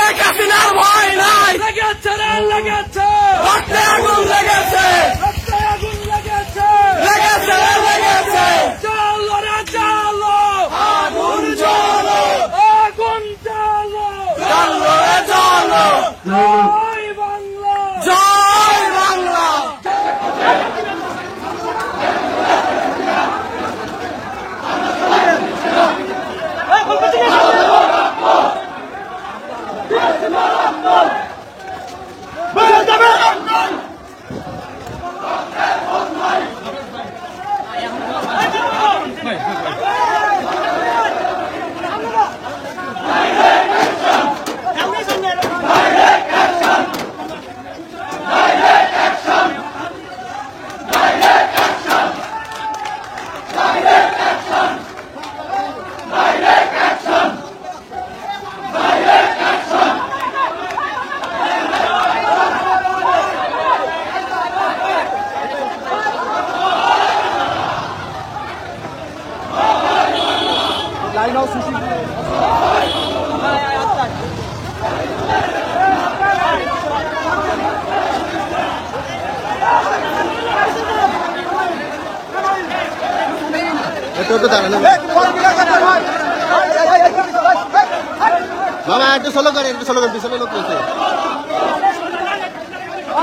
শেখ হাসিনার ভয় নাই। লেগেছে রে লেগেছে, রক্তে আগুন লেগেছে, রক্তে আগুন লেগেছে, লেগেছে রে লেগেছে। চলো রে চলো, আগুন জ্বলো, আগুন চলো, জ্বলো রে জ্বলো। জয় বাংলা, জয় বাংলা। বাবা একটু সোলো করে, একটু সোলো করে, পিছনে লোক রয়েছে।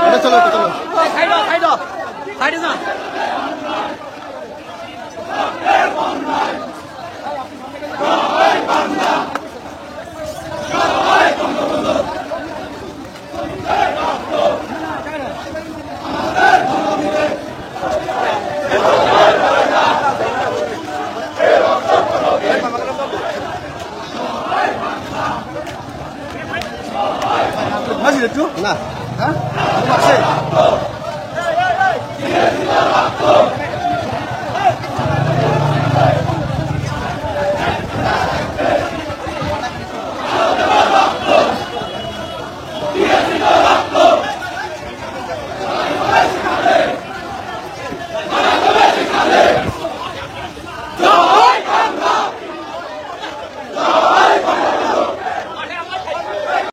এটা চলো, এটা চলো। না, হ্যাঁ?